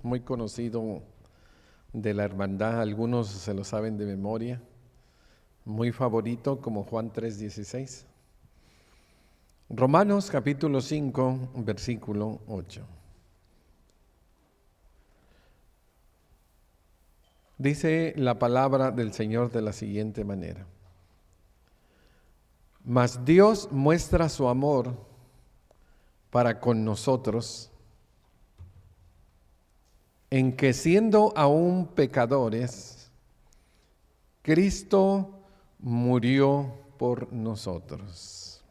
muy conocido de la hermandad, algunos se lo saben de memoria, muy favorito como Juan 3:16. Romanos capítulo 5, versículo 8. Dice la palabra del Señor de la siguiente manera: Mas Dios muestra su amor para con nosotros, en que siendo aún pecadores, Cristo murió por nosotros.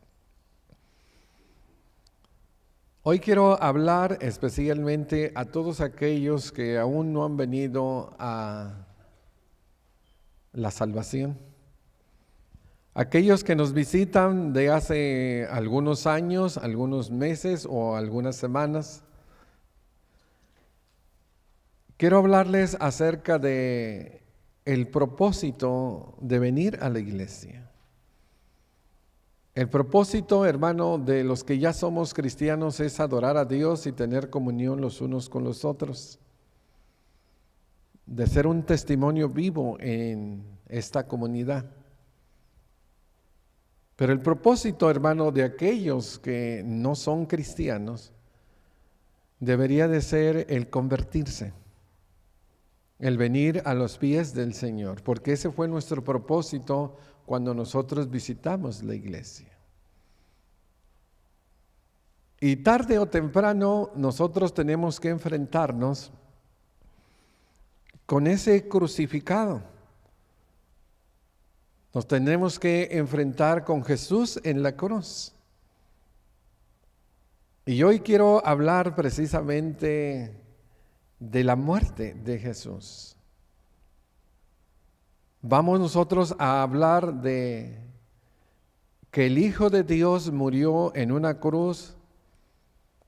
Hoy quiero hablar especialmente a todos aquellos que aún no han venido a la salvación. Aquellos que nos visitan de hace algunos años, algunos meses o algunas semanas. Quiero hablarles acerca de el propósito de venir a la iglesia. El propósito, hermano, de los que ya somos cristianos es adorar a Dios y tener comunión los unos con los otros, de ser un testimonio vivo en esta comunidad. Pero el propósito, hermano, de aquellos que no son cristianos debería de ser el convertirse, el venir a los pies del Señor, porque ese fue nuestro propósito cuando nosotros visitamos la iglesia. Y tarde o temprano nosotros tenemos que enfrentarnos con ese crucificado. Nos tenemos que enfrentar con Jesús en la cruz. Y hoy quiero hablar precisamente de la muerte de Jesús. Vamos nosotros a hablar de que el Hijo de Dios murió en una cruz,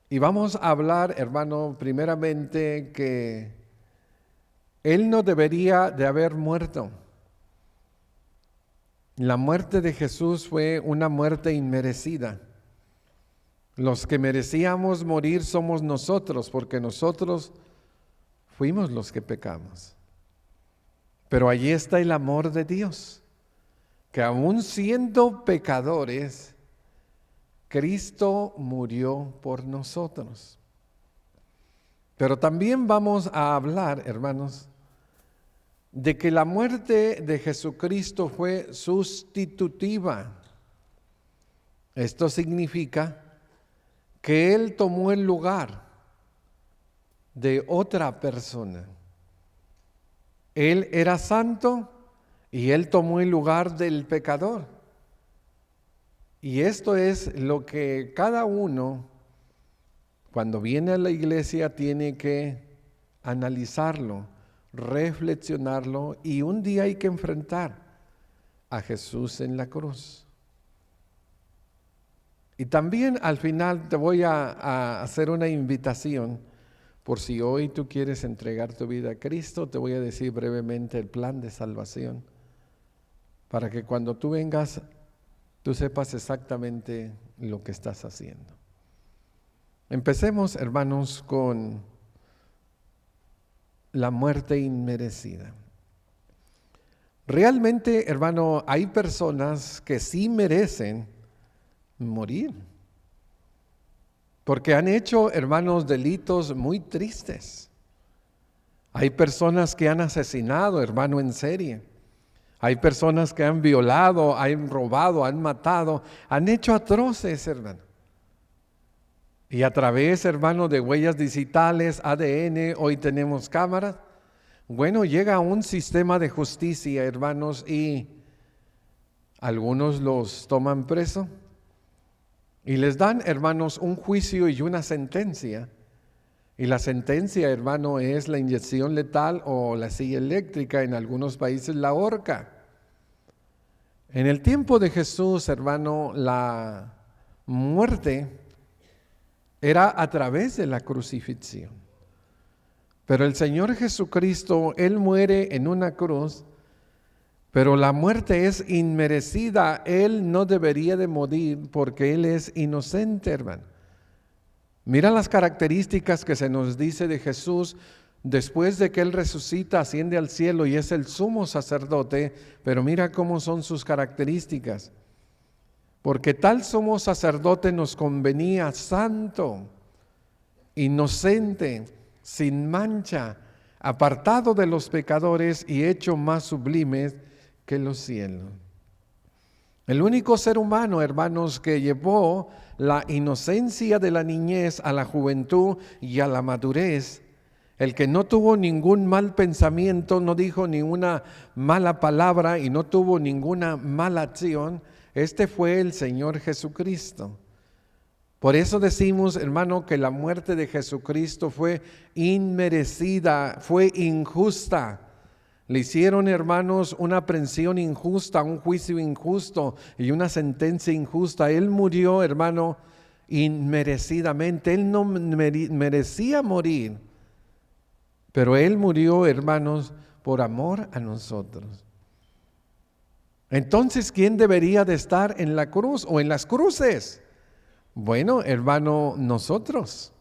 y vamos a hablar, hermano, primeramente que Él no debería de haber muerto. La muerte de Jesús fue una muerte inmerecida. Los que merecíamos morir somos nosotros, porque nosotros fuimos los que pecamos. Pero allí está el amor de Dios, que aún siendo pecadores, Cristo murió por nosotros. Pero también vamos a hablar, hermanos, de que la muerte de Jesucristo fue sustitutiva. Esto significa que Él tomó el lugar de otra persona. Él era santo y Él tomó el lugar del pecador. Y esto es lo que cada uno, cuando viene a la iglesia, tiene que analizarlo, reflexionarlo, y un día hay que enfrentar a Jesús en la cruz. Y también al final te voy a hacer una invitación, por si hoy tú quieres entregar tu vida a Cristo. Te voy a decir brevemente el plan de salvación, para que cuando tú vengas, tú sepas exactamente lo que estás haciendo. Empecemos, hermanos, con la muerte inmerecida. Realmente, hermano, hay personas que sí merecen morir, porque han hecho, hermanos, delitos muy tristes. Hay personas que han asesinado, hermano, en serie. Hay personas que han violado, han robado, han matado, han hecho atroces, hermano. Y a través, hermano, de huellas digitales, ADN, hoy tenemos cámaras. Bueno, llega un sistema de justicia, hermanos, y algunos los toman preso y les dan, hermanos, un juicio y una sentencia. Y la sentencia, hermano, es la inyección letal o la silla eléctrica, en algunos países la horca. En el tiempo de Jesús, hermano, la muerte era a través de la crucifixión. Pero el Señor Jesucristo, Él muere en una cruz, pero la muerte es inmerecida. Él no debería de morir porque Él es inocente, hermano. Mira las características que se nos dice de Jesús. Después de que Él resucita, asciende al cielo y es el sumo sacerdote, pero mira cómo son sus características. Porque tal sumo sacerdote nos convenía santo, inocente, sin mancha, apartado de los pecadores y hecho más sublime que los cielos. El único ser humano, hermanos, que llevó la inocencia de la niñez a la juventud y a la madurez, el que no tuvo ningún mal pensamiento, no dijo ninguna mala palabra y no tuvo ninguna mala acción, este fue el Señor Jesucristo. Por eso decimos, hermano, que la muerte de Jesucristo fue inmerecida, fue injusta. Le hicieron, hermanos, una aprehensión injusta, un juicio injusto y una sentencia injusta. Él murió, hermano, inmerecidamente. Él no merecía morir, pero Él murió, hermanos, por amor a nosotros. Entonces, ¿quién debería de estar en la cruz o en las cruces? Bueno, hermano, nosotros,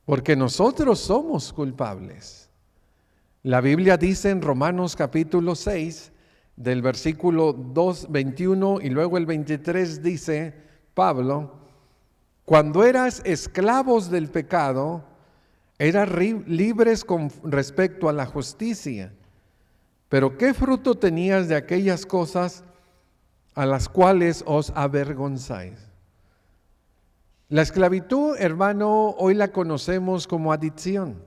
porque nosotros somos culpables. La Biblia dice en Romanos capítulo 6, del versículo 21 y luego el 23 dice, Pablo, cuando eras esclavos del pecado, eras libres con respecto a la justicia. Pero ¿qué fruto tenías de aquellas cosas a las cuales os avergonzáis? La esclavitud, hermano, hoy la conocemos como adicción.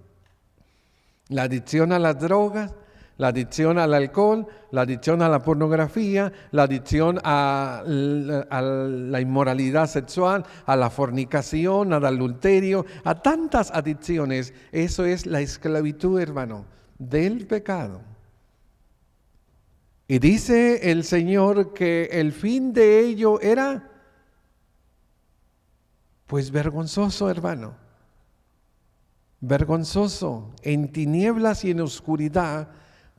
La adicción a las drogas, la adicción al alcohol, la adicción a la pornografía, la adicción a la inmoralidad sexual, a la fornicación, al adulterio, a tantas adicciones. Eso es la esclavitud, hermano, del pecado. Y dice el Señor que el fin de ello era, pues vergonzoso, hermano. Vergonzoso, en tinieblas y en oscuridad,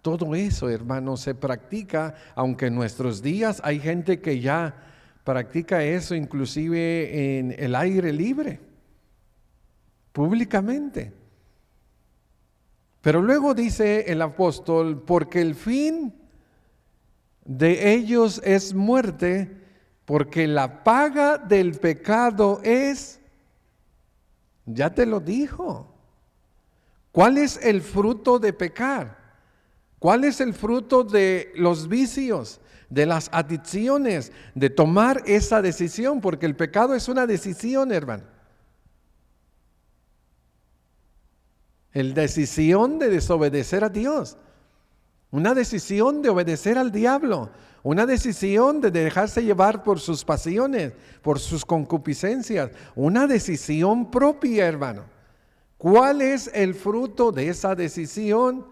todo eso, hermano, se practica, aunque en nuestros días hay gente que ya practica eso, inclusive en el aire libre, públicamente. Pero luego dice el apóstol, porque el fin de ellos es muerte, porque la paga del pecado es, ya te lo dijo. ¿Cuál es el fruto de pecar? ¿Cuál es el fruto de los vicios, de las adicciones, de tomar esa decisión? Porque el pecado es una decisión, hermano. La decisión de desobedecer a Dios, una decisión de obedecer al diablo, una decisión de dejarse llevar por sus pasiones, por sus concupiscencias, una decisión propia, hermano. ¿Cuál es el fruto de esa decisión?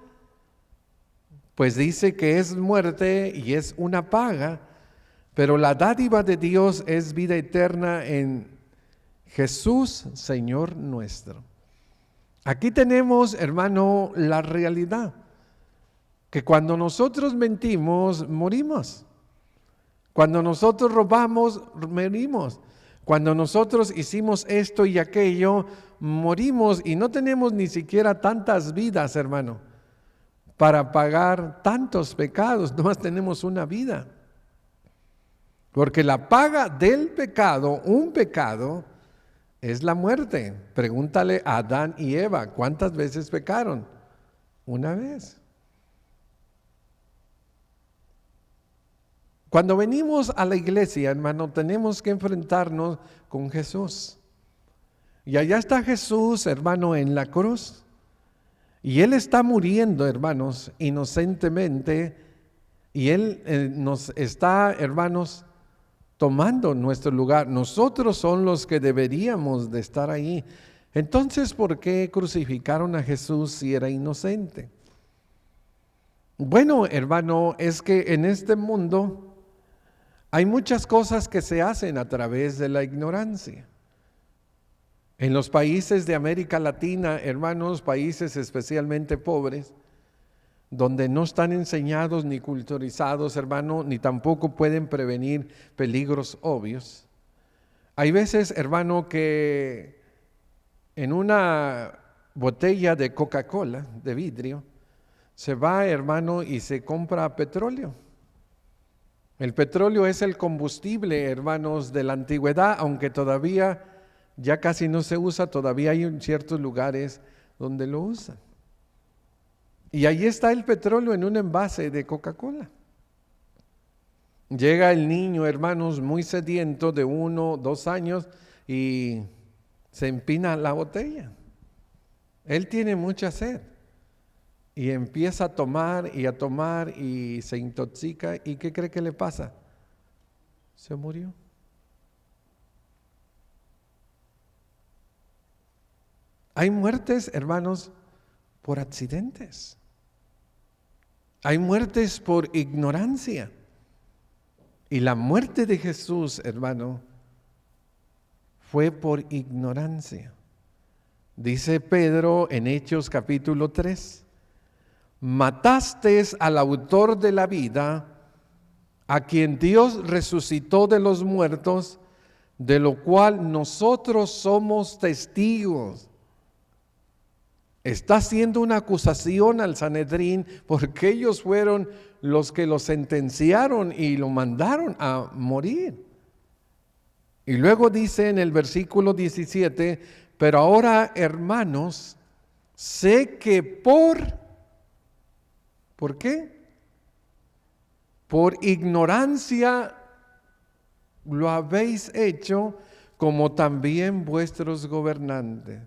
Pues dice que es muerte y es una paga, pero la dádiva de Dios es vida eterna en Jesús, Señor nuestro. Aquí tenemos, hermano, la realidad, que cuando nosotros mentimos, morimos. Cuando nosotros robamos, morimos. Cuando nosotros hicimos esto y aquello, morimos y no tenemos ni siquiera tantas vidas, hermano, para pagar tantos pecados, nomás tenemos una vida. Porque la paga del pecado, un pecado, es la muerte. Pregúntale a Adán y Eva, ¿cuántas veces pecaron? Una vez. Cuando venimos a la iglesia, hermano, tenemos que enfrentarnos con Jesús. Y allá está Jesús, hermano, en la cruz. Y Él está muriendo, hermanos, inocentemente. Y Él nos está, hermanos, tomando nuestro lugar. Nosotros son los que deberíamos de estar ahí. Entonces, ¿por qué crucificaron a Jesús si era inocente? Bueno, hermano, es que en este mundo hay muchas cosas que se hacen a través de la ignorancia. En los países de América Latina, hermanos, países especialmente pobres, donde no están enseñados ni culturizados, hermano, ni tampoco pueden prevenir peligros obvios. Hay veces, hermano, que en una botella de Coca-Cola, de vidrio, se va, hermano, y se compra petróleo. El petróleo es el combustible, hermanos, de la antigüedad, aunque todavía ya casi no se usa, todavía hay en ciertos lugares donde lo usan. Y ahí está el petróleo en un envase de Coca-Cola. Llega el niño, hermanos, muy sediento de 1, 2 años y se empina la botella. Él tiene mucha sed y empieza a tomar y se intoxica. ¿Y qué cree que le pasa? Se murió. Hay muertes, hermanos, por accidentes. Hay muertes por ignorancia. Y la muerte de Jesús, hermano, fue por ignorancia. Dice Pedro en Hechos capítulo 3, matasteis al autor de la vida, a quien Dios resucitó de los muertos, de lo cual nosotros somos testigos. Está haciendo una acusación al Sanedrín porque ellos fueron los que lo sentenciaron y lo mandaron a morir. Y luego dice en el versículo 17, pero ahora, hermanos, sé que ¿por qué? Por ignorancia lo habéis hecho, como también vuestros gobernantes.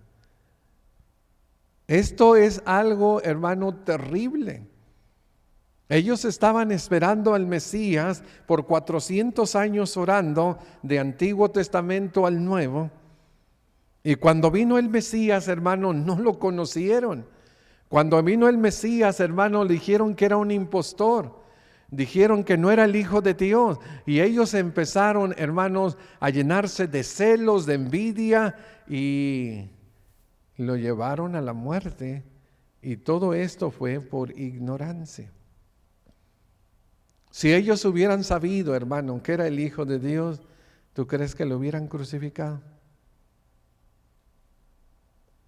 Esto es algo, hermano, terrible. Ellos estaban esperando al Mesías por 400 años orando de Antiguo Testamento al Nuevo. Y cuando vino el Mesías, hermano, no lo conocieron. Cuando vino el Mesías, hermano, le dijeron que era un impostor. Dijeron que no era el Hijo de Dios. Y ellos empezaron, hermanos, a llenarse de celos, de envidia y lo llevaron a la muerte. Y todo esto fue por ignorancia. Si ellos hubieran sabido, hermano, que era el Hijo de Dios, ¿tú crees que lo hubieran crucificado?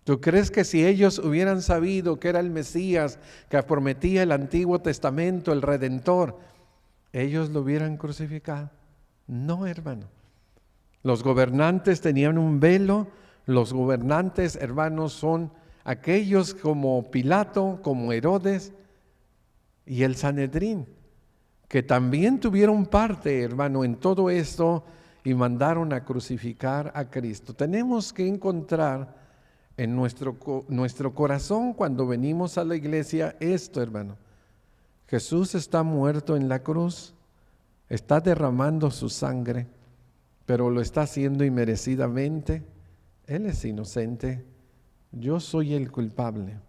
¿Tú crees que si ellos hubieran sabido que era el Mesías que prometía el Antiguo Testamento, el Redentor, ellos lo hubieran crucificado? No, hermano. Los gobernantes tenían un velo. Los gobernantes, hermanos, son aquellos como Pilato, como Herodes y el Sanedrín, que también tuvieron parte, hermano, en todo esto y mandaron a crucificar a Cristo. Tenemos que encontrar en nuestro corazón cuando venimos a la iglesia esto, hermano. Jesús está muerto en la cruz, está derramando su sangre, pero lo está haciendo inmerecidamente. Él es inocente, yo soy el culpable.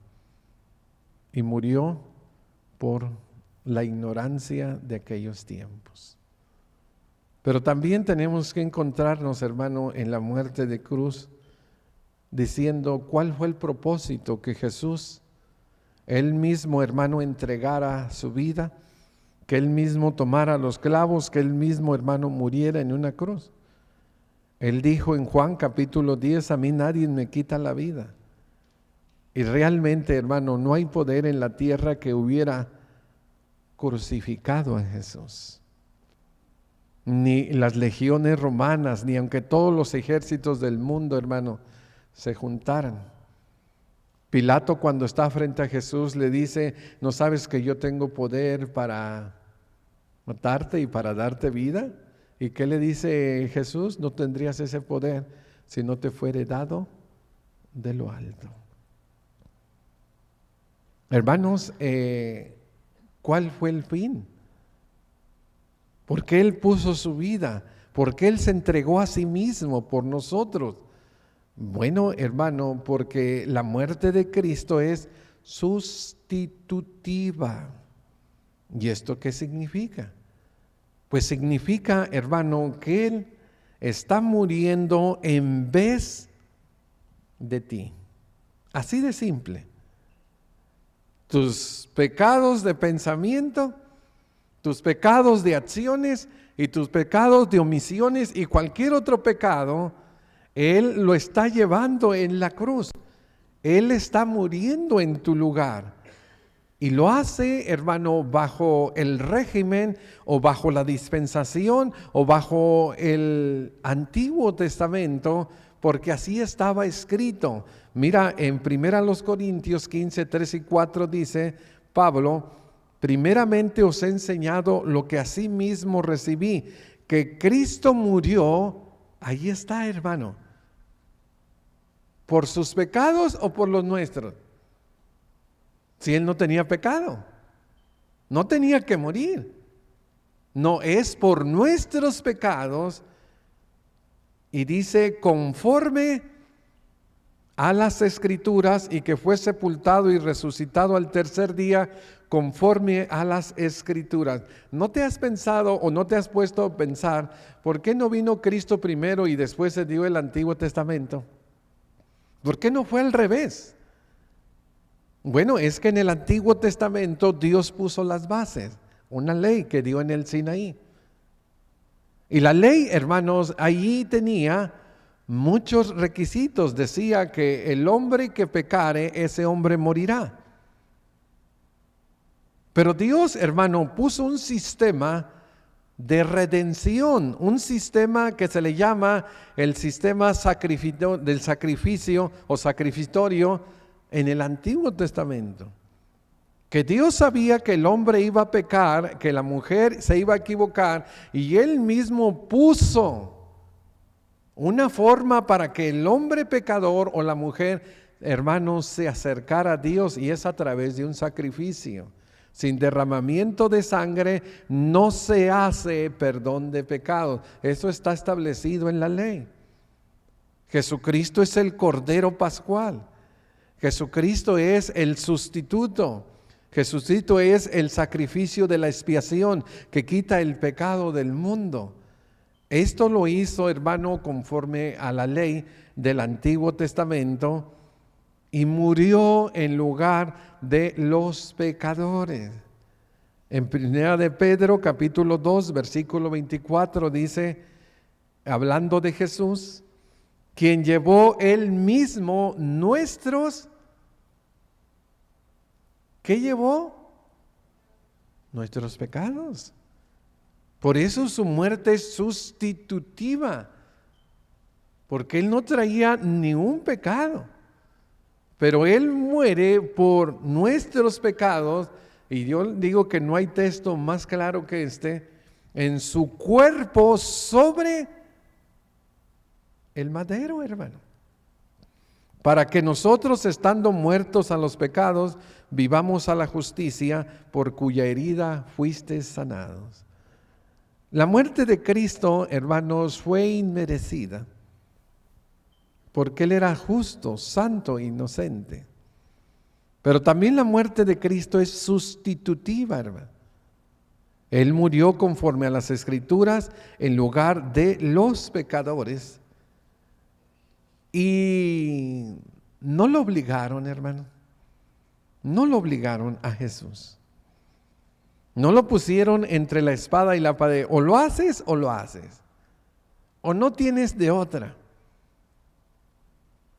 Y murió por la ignorancia de aquellos tiempos. Pero también tenemos que encontrarnos, hermano, en la muerte de cruz, diciendo cuál fue el propósito que Jesús, Él mismo, hermano, entregara su vida, que Él mismo tomara los clavos, que Él mismo, hermano, muriera en una cruz. Él dijo en Juan capítulo 10, a mí nadie me quita la vida. Y realmente, hermano, no hay poder en la tierra que hubiera crucificado a Jesús. Ni las legiones romanas, ni aunque todos los ejércitos del mundo, hermano, se juntaran. Pilato, cuando está frente a Jesús, le dice, ¿no sabes que yo tengo poder para matarte y para darte vida? ¿Y qué le dice Jesús? No tendrías ese poder si no te fuere dado de lo alto. Hermanos, ¿cuál fue el fin? ¿Por qué Él puso su vida? ¿Por qué Él se entregó a sí mismo por nosotros? Bueno, hermano, porque la muerte de Cristo es sustitutiva. ¿Y esto qué significa? Pues significa, hermano, que Él está muriendo en vez de ti. Así de simple. Tus pecados de pensamiento, tus pecados de acciones y tus pecados de omisiones y cualquier otro pecado, Él lo está llevando en la cruz. Él está muriendo en tu lugar. Y lo hace, hermano, bajo el régimen o bajo la dispensación o bajo el Antiguo Testamento, porque así estaba escrito. Mira, en 1 Corintios 15, 3 y 4 dice Pablo: primeramente os he enseñado lo que asimismo recibí, que Cristo murió, ahí está, hermano, ¿por sus pecados o por los nuestros? Si Él no tenía pecado, no tenía que morir. No, es por nuestros pecados. Y dice, conforme a las Escrituras, y que fue sepultado y resucitado al tercer día, conforme a las Escrituras. ¿No te has pensado o no te has puesto a pensar por qué no vino Cristo primero y después se dio el Antiguo Testamento? ¿Por qué no fue al revés? Bueno, es que en el Antiguo Testamento Dios puso las bases, una ley que dio en el Sinaí. Y la ley, hermanos, allí tenía muchos requisitos. Decía que el hombre que pecare, ese hombre morirá. Pero Dios, hermano, puso un sistema de redención, un sistema que se le llama el sistema del sacrificio o sacrificatorio en el Antiguo Testamento. Que Dios sabía que el hombre iba a pecar, que la mujer se iba a equivocar, y Él mismo puso una forma para que el hombre pecador o la mujer, hermanos, se acercara a Dios, y es a través de un sacrificio. Sin derramamiento de sangre no se hace perdón de pecados. Eso está establecido en la ley. Jesucristo es el Cordero Pascual. Jesucristo es el sustituto. Jesucristo es el sacrificio de la expiación que quita el pecado del mundo. Esto lo hizo, hermano, conforme a la ley del Antiguo Testamento, y murió en lugar de los pecadores. En 1 de Pedro capítulo 2 versículo 24 dice, hablando de Jesús, quien llevó Él mismo nuestros, ¿qué llevó? Nuestros pecados. Por eso su muerte es sustitutiva, porque Él no traía ningún pecado, pero Él muere por nuestros pecados. Y yo digo que no hay texto más claro que este, en su cuerpo sobre el madero, hermano, para que nosotros, estando muertos a los pecados, vivamos a la justicia, por cuya herida fuiste sanados. La muerte de Cristo, hermanos, fue inmerecida, porque Él era justo, santo, inocente. Pero también la muerte de Cristo es sustitutiva, hermano. Él murió conforme a las Escrituras en lugar de los pecadores. Y no lo obligaron, hermano. No lo obligaron a Jesús. No lo pusieron entre la espada y la pared. O lo haces o lo haces. O no tienes de otra.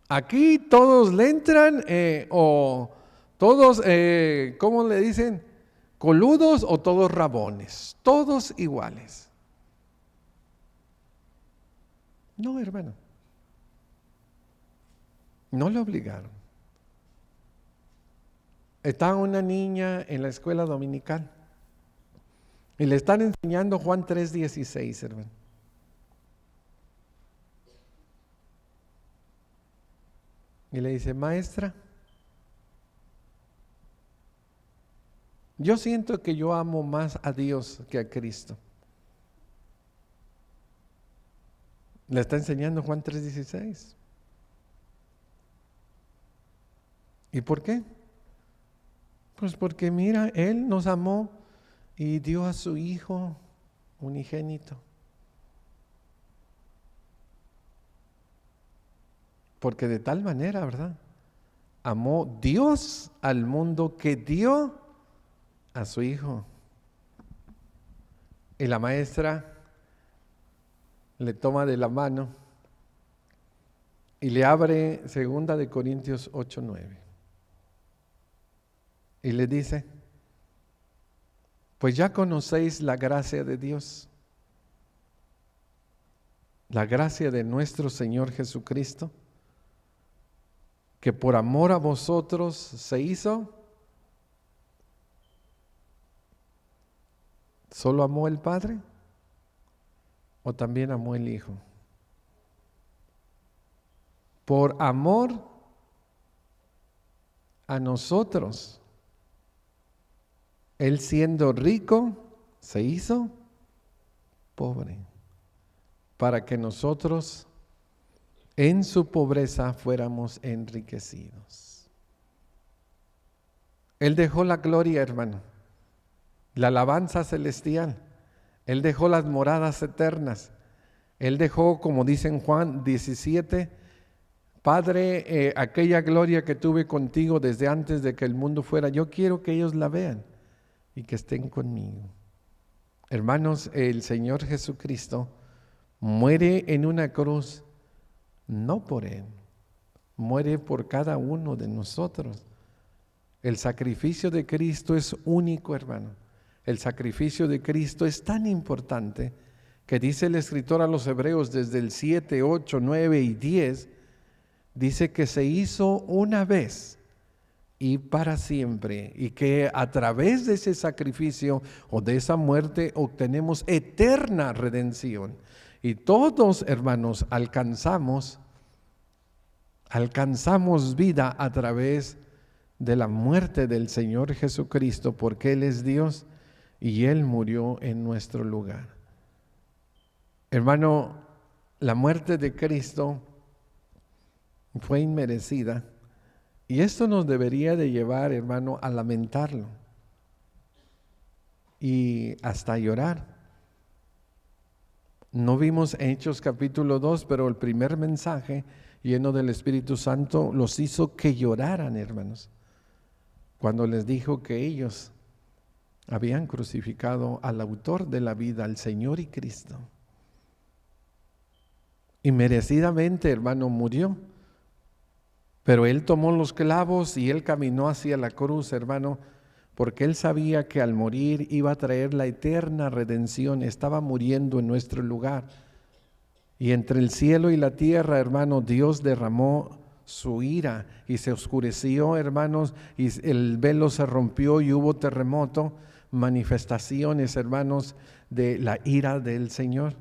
Aquí todos le entran o todos, ¿cómo le dicen? Coludos o todos rabones. Todos iguales. No, hermano. No le obligaron. Estaba una niña en la escuela dominical y le están enseñando Juan 3:16, hermano. Y le dice, maestra, yo siento que yo amo más a Dios que a Cristo. Le está enseñando Juan 3:16. ¿Y por qué? Pues porque mira, Él nos amó y dio a su Hijo unigénito. Porque de tal manera, ¿verdad? Amó Dios al mundo que dio a su Hijo. Y la maestra le toma de la mano y le abre 2 Corintios 8:9. Y le dice, pues ya conocéis la gracia de Dios, la gracia de nuestro Señor Jesucristo, que por amor a vosotros se hizo. ¿Solo amó el Padre o también amó el Hijo? Por amor a nosotros, Él siendo rico, se hizo pobre, para que nosotros en su pobreza fuéramos enriquecidos. Él dejó la gloria, hermano, la alabanza celestial. Él dejó las moradas eternas. Él dejó, como dice en Juan 17, Padre, aquella gloria que tuve contigo desde antes de que el mundo fuera, yo quiero que ellos la vean y que estén conmigo. Hermanos, el Señor Jesucristo muere en una cruz, no por Él, muere por cada uno de nosotros. El sacrificio de Cristo es único, hermano. El sacrificio de Cristo es tan importante que dice el escritor a los Hebreos desde el 7, 8, 9 y 10, dice que se hizo una vez y para siempre, y que a través de ese sacrificio o de esa muerte obtenemos eterna redención. Y todos, hermanos, alcanzamos vida a través de la muerte del Señor Jesucristo, porque Él es Dios y Él murió en nuestro lugar. Hermano, la muerte de Cristo fue inmerecida, y esto nos debería de llevar, hermano, a lamentarlo y hasta llorar. No vimos Hechos capítulo 2, pero el primer mensaje lleno del Espíritu Santo los hizo que lloraran, hermanos, cuando les dijo que ellos habían crucificado al autor de la vida, al Señor y Cristo. Y merecidamente, hermano, murió. Pero Él tomó los clavos y Él caminó hacia la cruz, hermano, porque Él sabía que al morir iba a traer la eterna redención. Estaba muriendo en nuestro lugar. Y entre el cielo y la tierra, hermano, Dios derramó su ira y se oscureció, hermanos, y el velo se rompió y hubo terremoto, manifestaciones, hermanos, de la ira del Señor.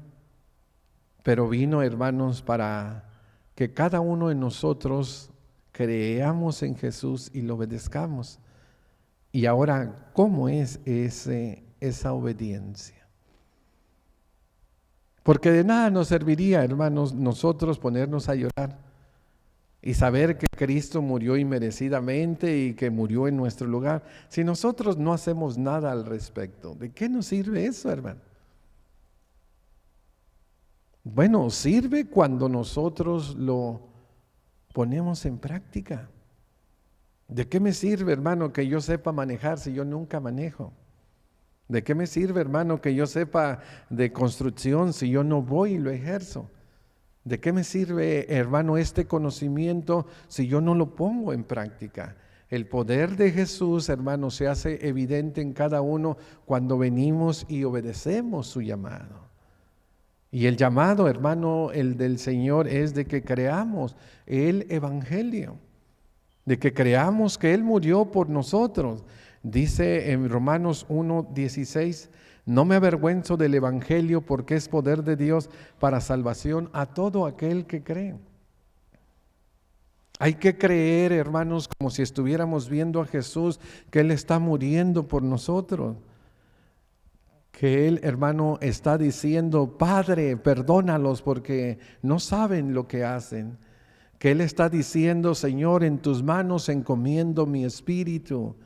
Pero vino, hermanos, para que cada uno de nosotros creamos en Jesús y lo obedezcamos. Y ahora, ¿cómo es esa obediencia? Porque de nada nos serviría, hermanos, nosotros ponernos a llorar y saber que Cristo murió inmerecidamente y que murió en nuestro lugar, si nosotros no hacemos nada al respecto. ¿De qué nos sirve eso, hermano? Bueno, sirve cuando nosotros lo ponemos en práctica. ¿De qué me sirve, hermano, que yo sepa manejar si yo nunca manejo? ¿De qué me sirve, hermano, que yo sepa de construcción si yo no voy y lo ejerzo? ¿De qué me sirve, hermano, este conocimiento si yo no lo pongo en práctica? El poder de Jesús, hermano, se hace evidente en cada uno cuando venimos y obedecemos su llamado. Y el llamado, hermano, el del Señor es de que creamos el Evangelio, de que creamos que Él murió por nosotros. Dice en Romanos 1:16, no me avergüenzo del Evangelio porque es poder de Dios para salvación a todo aquel que cree. Hay que creer, hermanos, como si estuviéramos viendo a Jesús, que Él está muriendo por nosotros. Que Él, hermano, está diciendo, Padre, perdónalos porque no saben lo que hacen. Que Él está diciendo, Señor, en tus manos encomiendo mi espíritu.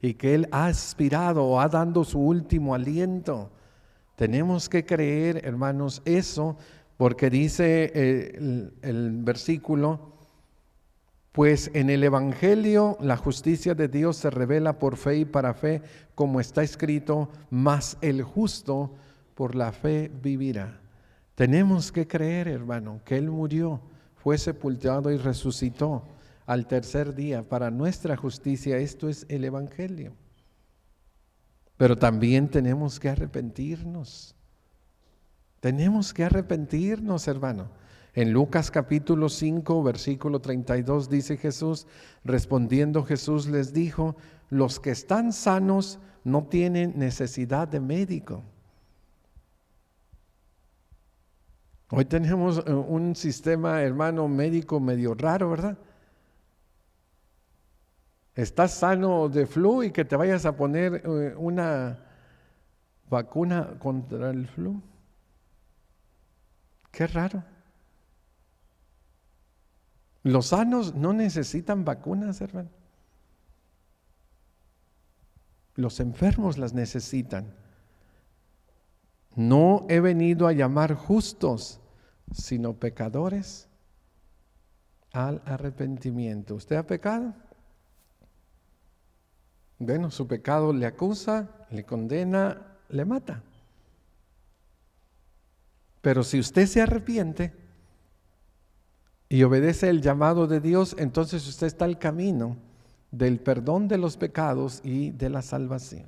Y que Él ha aspirado o ha dado su último aliento. Tenemos que creer, hermanos, eso, porque dice el versículo, pues en el Evangelio la justicia de Dios se revela por fe y para fe, como está escrito, mas el justo por la fe vivirá. Tenemos que creer, hermano, que Él murió, fue sepultado y resucitó al tercer día para nuestra justicia. Esto es el Evangelio. Pero también tenemos que arrepentirnos. Tenemos que arrepentirnos, hermano. En Lucas capítulo 5, versículo 32 dice Jesús, respondiendo Jesús les dijo, los que están sanos no tienen necesidad de médico. Hoy tenemos un sistema, hermano, médico medio raro, ¿verdad? Estás sano de flu y que te vayas a poner una vacuna contra el flu. Qué raro. Los sanos no necesitan vacunas, hermano. Los enfermos las necesitan. No he venido a llamar justos, sino pecadores al arrepentimiento. ¿Usted ha pecado? Bueno, su pecado le acusa, le condena, le mata. Pero si usted se arrepiente y obedece el llamado de Dios, entonces usted está al camino del perdón de los pecados y de la salvación.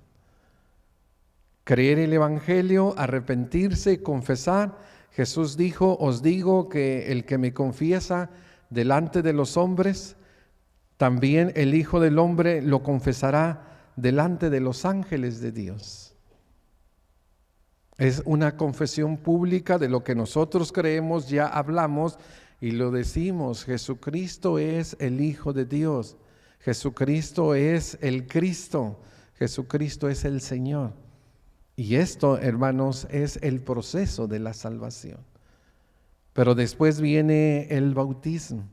Creer el Evangelio, arrepentirse, confesar. Jesús dijo, os digo que el que me confiesa delante de los hombres, también el Hijo del Hombre lo confesará delante de los ángeles de Dios. Es una confesión pública de lo que nosotros creemos, ya hablamos y lo decimos. Jesucristo es el Hijo de Dios. Jesucristo es el Cristo. Jesucristo es el Señor. Y esto, hermanos, es el proceso de la salvación. Pero después viene el bautismo.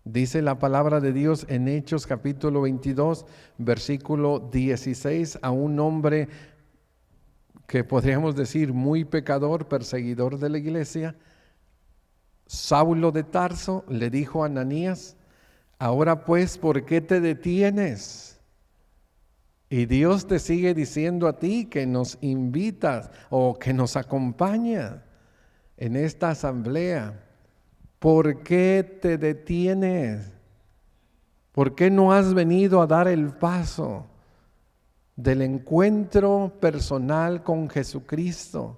Dice la palabra de Dios en Hechos capítulo 22, versículo 16, a un hombre que podríamos decir muy pecador, perseguidor de la iglesia, Saulo de Tarso, le dijo a Ananías, ahora pues, ¿por qué te detienes? Y Dios te sigue diciendo a ti que nos invitas o que nos acompaña en esta asamblea. ¿Por qué te detienes? ¿Por qué no has venido a dar el paso del encuentro personal con Jesucristo?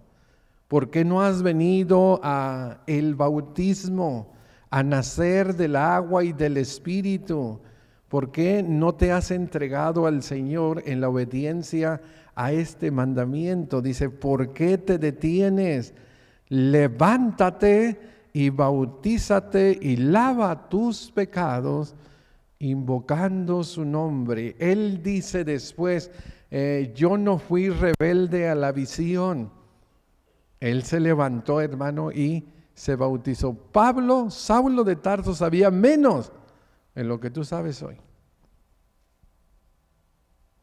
¿Por qué no has venido a el bautismo, a nacer del agua y del Espíritu? ¿Por qué no te has entregado al Señor en la obediencia a este mandamiento? Dice, ¿por qué te detienes? Levántate y bautízate y lava tus pecados, invocando su nombre. Él dice después, yo no fui rebelde a la visión. Él se levantó, hermano, y se bautizó. Saulo de Tarso sabía menos en lo que tú sabes hoy.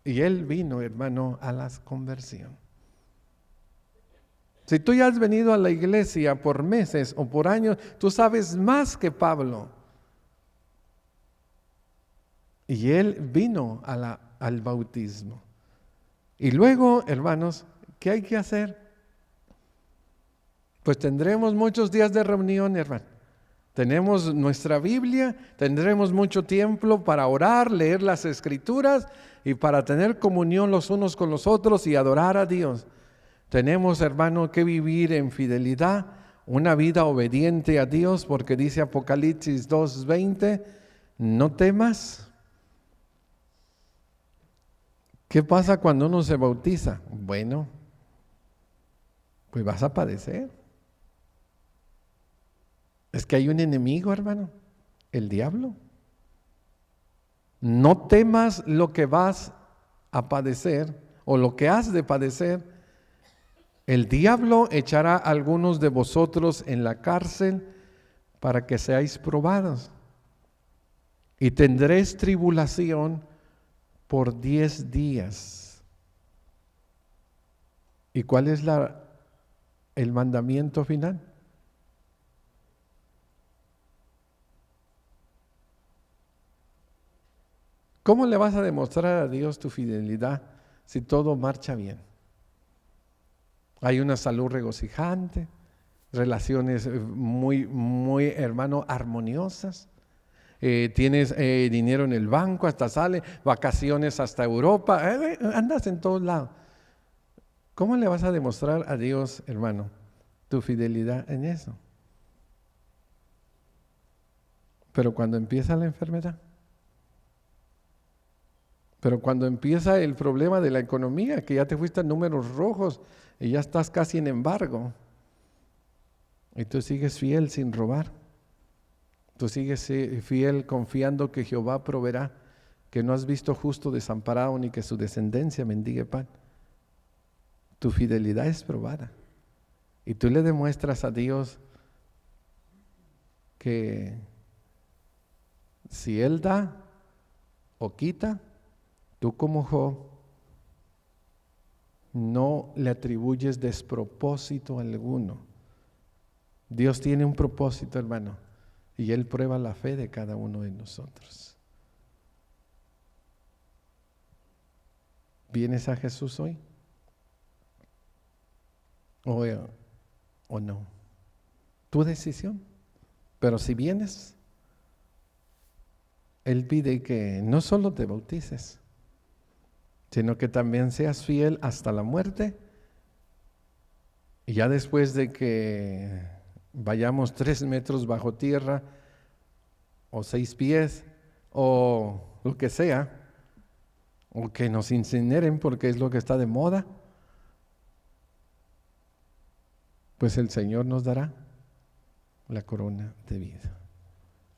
Y él vino, hermano, a la conversión. Si tú ya has venido a la iglesia por meses o por años, tú sabes más que Pablo. Y él vino al bautismo. Y luego, hermanos, ¿qué hay que hacer? Pues tendremos muchos días de reunión, hermano. Tenemos nuestra Biblia, tendremos mucho tiempo para orar, leer las Escrituras y para tener comunión los unos con los otros y adorar a Dios. Tenemos, hermano, que vivir en fidelidad, una vida obediente a Dios, porque dice Apocalipsis 2:20, no temas. ¿Qué pasa cuando uno se bautiza? Bueno, pues vas a padecer. Es que hay un enemigo, hermano, el diablo. No temas lo que vas a padecer o lo que has de padecer. El diablo echará a algunos de vosotros en la cárcel para que seáis probados. Y tendréis tribulación por 10 días. ¿Y cuál es el mandamiento final? ¿Cómo le vas a demostrar a Dios tu fidelidad si todo marcha bien? Hay una salud regocijante, relaciones muy, muy, hermano, armoniosas. Tienes dinero en el banco, hasta sale, vacaciones hasta Europa, andas en todos lados. ¿Cómo le vas a demostrar a Dios, hermano, tu fidelidad en eso? Pero cuando empieza la enfermedad, pero cuando empieza el problema de la economía, que ya te fuiste a números rojos y ya estás casi en embargo, y tú sigues fiel sin robar, tú sigues fiel confiando que Jehová proveerá, que no has visto justo desamparado ni que su descendencia mendigue pan. Tu fidelidad es probada y tú le demuestras a Dios que si Él da o quita, tú como Job no le atribuyes despropósito alguno. Dios tiene un propósito, hermano, y Él prueba la fe de cada uno de nosotros. ¿Vienes a Jesús hoy? ¿O no? Tu decisión. Pero si vienes, Él pide que no solo te bautices, sino que también seas fiel hasta la muerte. Y ya después de que vayamos 3 metros bajo tierra, o 6 pies, o lo que sea, o que nos incineren porque es lo que está de moda, pues el Señor nos dará la corona de vida.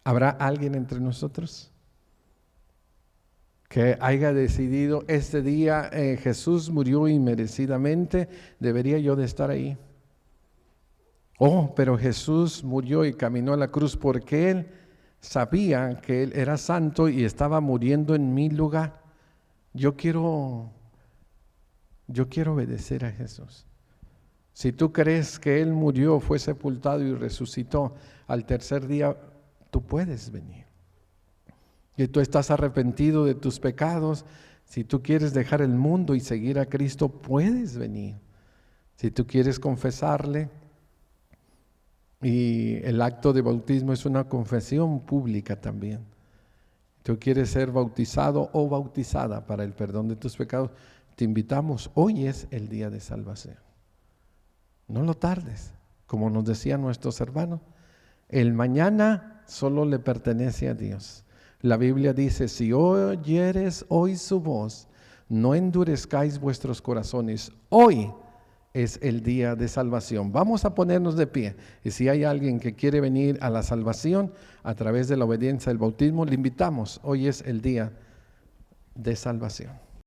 ¿Habrá alguien entre nosotros que haya decidido este día, Jesús murió inmerecidamente, debería yo de estar ahí? Pero Jesús murió y caminó a la cruz porque Él sabía que Él era santo y estaba muriendo en mi lugar. Yo quiero obedecer a Jesús. Si tú crees que Él murió, fue sepultado y resucitó al tercer día, tú puedes venir. Y tú estás arrepentido de tus pecados, si tú quieres dejar el mundo y seguir a Cristo, puedes venir. Si tú quieres confesarle, y el acto de bautismo es una confesión pública también. Tú quieres ser bautizado o bautizada para el perdón de tus pecados, te invitamos, hoy es el día de salvación. No lo tardes, como nos decían nuestros hermanos, el mañana solo le pertenece a Dios. La Biblia dice, si oyeres hoy su voz, no endurezcáis vuestros corazones. Hoy es el día de salvación. Vamos a ponernos de pie. Y si hay alguien que quiere venir a la salvación a través de la obediencia del bautismo, le invitamos. Hoy es el día de salvación.